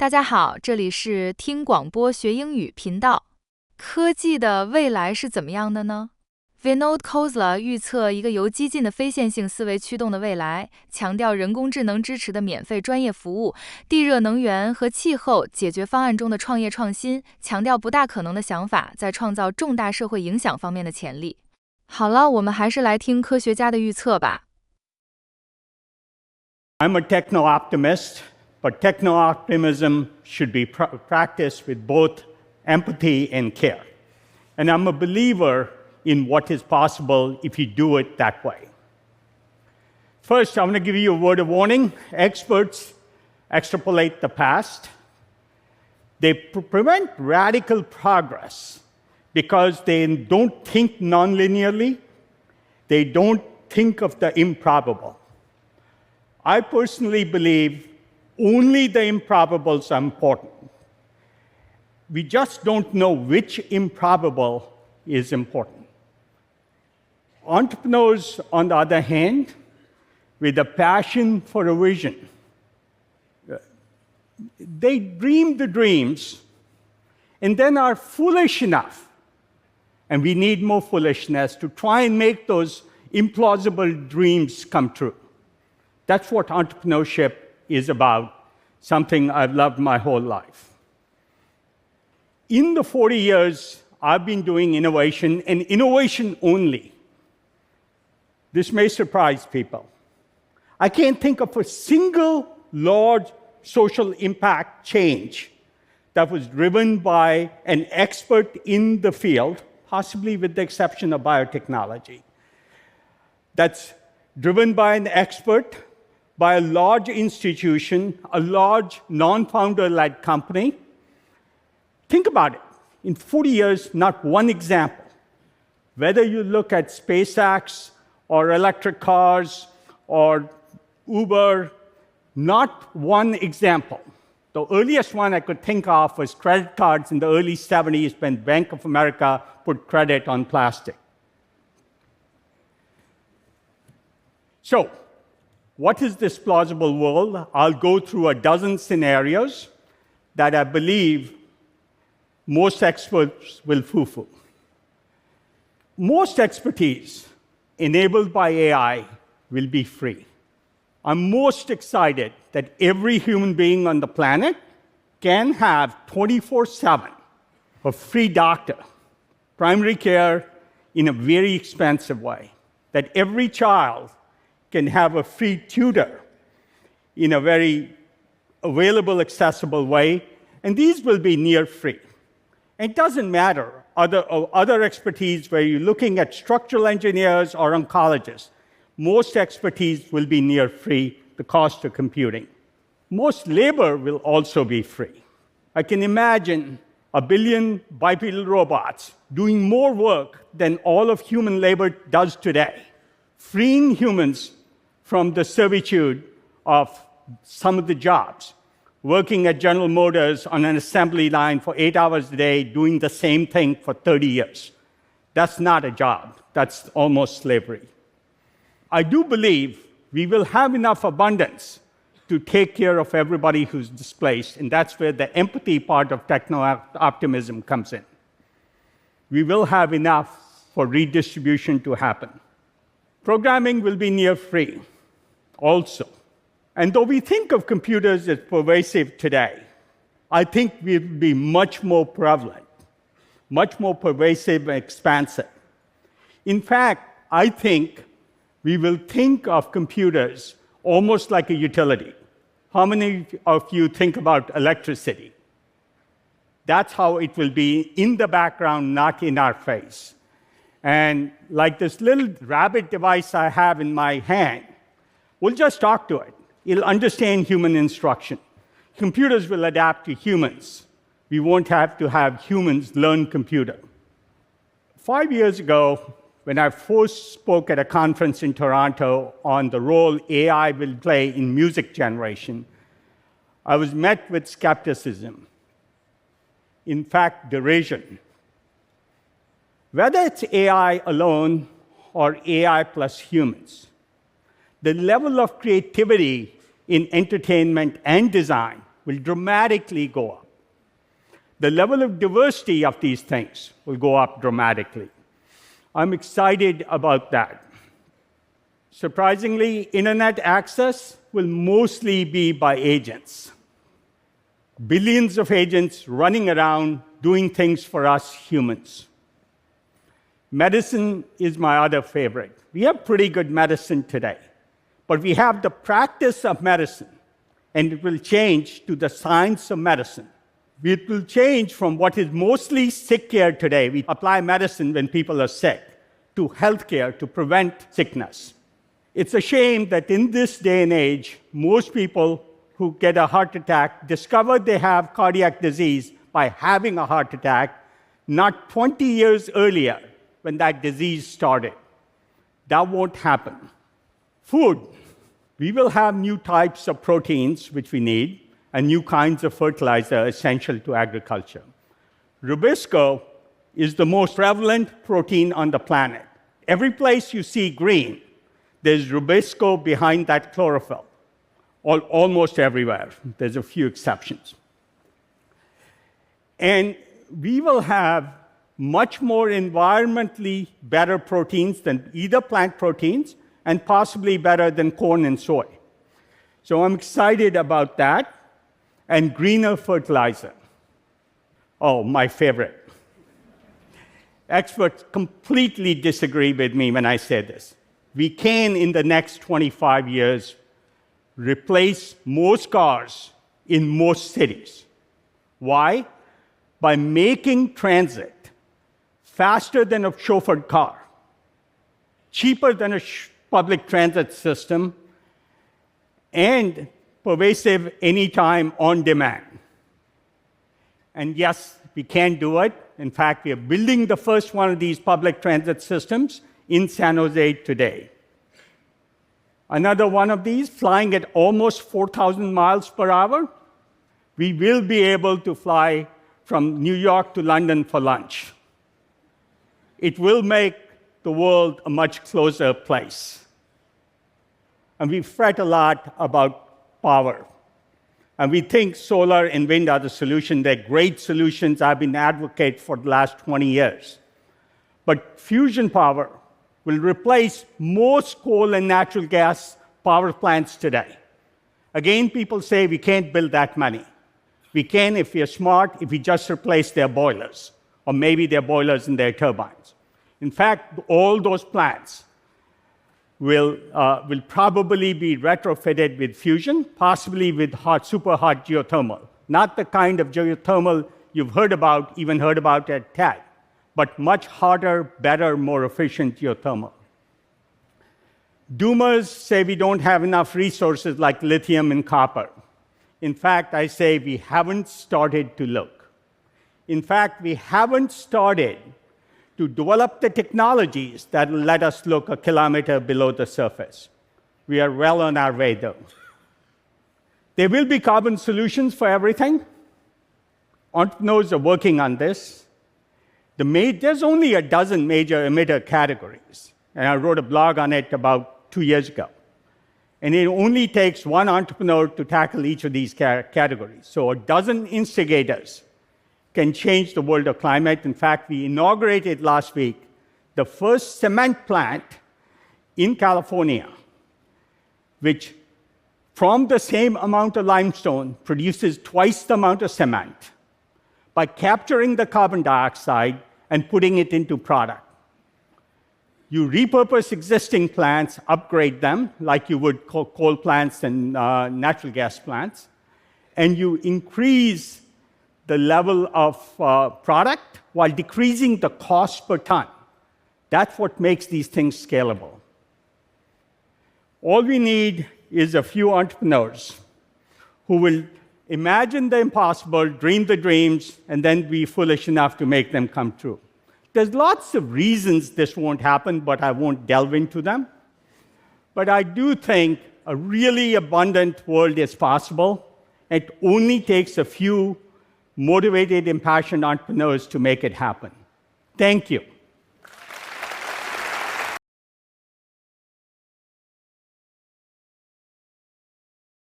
大家好，这里是听广播学英语频道。科技的未来是怎么样的呢？ Vinod Khosla 预测一个由激进的非线性思维驱动的未来，强调人工智能支持的免费专业服务，地热能源和气候解决方案中的创业创新，强调不大可能的想法在创造重大社会影响方面的潜力。好了，我们还是来听科学家的预测吧。I'm a techno-optimist, but techno-optimism should be practiced with both empathy and care. And I'm a believer in what is possible if you do it that way. First, I'm going to give you a word of warning. Experts extrapolate the past. They prevent radical progress because they don't think nonlinearly. They don't think of the improbable. I personally believe only the improbables are important. We just don't know which improbable is important. Entrepreneurs, on the other hand, with a passion for a vision, they dream the dreams and then are foolish enough, and we need more foolishness to try and make those implausible dreams come true. That's what entrepreneurship is about, something I've loved my whole life. In the 40 years I've been doing innovation, and innovation only, this may surprise people. I can't think of a single large social impact change that was driven by an expert in the field, possibly with the exception of biotechnology, that's driven by an expert, by a large institution, a large non-founder-led company. Think about it. In 40 years, not one example. Whether you look at SpaceX or electric cars or Uber, not one example. The earliest one I could think of was credit cards in the early 70s when Bank of America put credit on plastic. So, what is this plausible world? I'll go through a dozen scenarios that I believe most experts will foo-foo. Most expertise enabled by AI will be free. I'm most excited that every human being on the planet can have 24/7 a free doctor, primary care in a very expensive way, that every child can have a free tutor in a very available, accessible way, and these will be near free. It doesn't matter other expertise where you're looking at structural engineers or oncologists. Most expertise will be near free, the cost of computing. Most labor will also be free. I can imagine 1 billion bipedal robots doing more work than all of human labor does today, freeing humans from the servitude of some of the jobs, working at General Motors on an assembly line for 8 hours a day, doing the same thing for 30 years. That's not a job. That's almost slavery. I do believe we will have enough abundance to take care of everybody who's displaced, and that's where the empathy part of techno-optimism comes in. We will have enough for redistribution to happen. Programming will be near free also. And though we think of computers as pervasive today, I think we will be much more prevalent, much more pervasive and expansive. In fact, I think we will think of computers almost like a utility. How many of you think about electricity? That's how it will be in the background, not in our face. And like this little rabbit device I have in my hand, we'll just talk to it. It'll understand human instruction. Computers will adapt to humans. We won't have to have humans learn computer. 5 years ago, when I first spoke at a conference in Toronto on the role AI will play in music generation, I was met with skepticism. In fact, derision. Whether it's AI alone or AI plus humans, the level of creativity in entertainment and design will dramatically go up. The level of diversity of these things will go up dramatically. I'm excited about that. Surprisingly, internet access will mostly be by agents. Billions of agents running around doing things for us humans. Medicine is my other favorite. We have pretty good medicine today, but we have the practice of medicine, and it will change to the science of medicine. It will change from what is mostly sick care today. We apply medicine when people are sick, to healthcare to prevent sickness. It's a shame that in this day and age, most people who get a heart attack discover they have cardiac disease by having a heart attack, not 20 years earlier when that disease started. That won't happen. Food. We will have new types of proteins which we need, and new kinds of fertilizer essential to agriculture. Rubisco is the most prevalent protein on the planet. Every place you see green, there's Rubisco behind that chlorophyll. Almost everywhere. There's a few exceptions. And we will have much more environmentally better proteins than either plant proteins, and possibly better than corn and soy. So I'm excited about that. And greener fertilizer. Oh, my favorite. Experts completely disagree with me when I say this. We can, in the next 25 years, replace most cars in most cities. Why? By making transit faster than a chauffeured car, cheaper than a public transit system, and pervasive anytime on demand. And yes, we can do it. In fact, we are building the first one of these public transit systems in San Jose today. Another one of these, flying at almost 4,000 miles per hour, we will be able to fly from New York to London for lunch. It will make the world a much closer place. And we fret a lot about power. And we think solar and wind are the solution. They're great solutions I've been advocating for the last 20 years. But fusion power will replace most coal and natural gas power plants today. Again, people say we can't build that many. We can if we are smart, if we just replace their boilers, or maybe their boilers and their turbines. In fact, all those plants will probably be retrofitted with fusion, possibly with super hot geothermal. Not the kind of geothermal you've heard about, even heard about at TED, but much hotter, better, more efficient geothermal. Doomers say we don't have enough resources like lithium and copper. In fact, I say we haven't started to look. In fact, we haven't started to develop the technologies that will let us look a kilometer below the surface. We are well on our way, though. There will be carbon solutions for everything. Entrepreneurs are working on this. There's only a dozen major emitter categories, and I wrote a blog on it about 2 years ago. And it only takes one entrepreneur to tackle each of these categories. So a dozen instigators can change the world of climate. In fact, we inaugurated last week the first cement plant in California, which from the same amount of limestone produces twice the amount of cement by capturing the carbon dioxide and putting it into product. You repurpose existing plants, upgrade them, like you would coal plants and natural gas plants, and you increase the level of product while decreasing the cost per ton. That's what makes these things scalable. All we need is a few entrepreneurs who will imagine the impossible, dream the dreams, and then be foolish enough to make them come true. There's lots of reasons this won't happen, but I won't delve into them. But I do think a really abundant world is possible. It only takes a few motivated, impassioned entrepreneurs to make it happen. Thank you.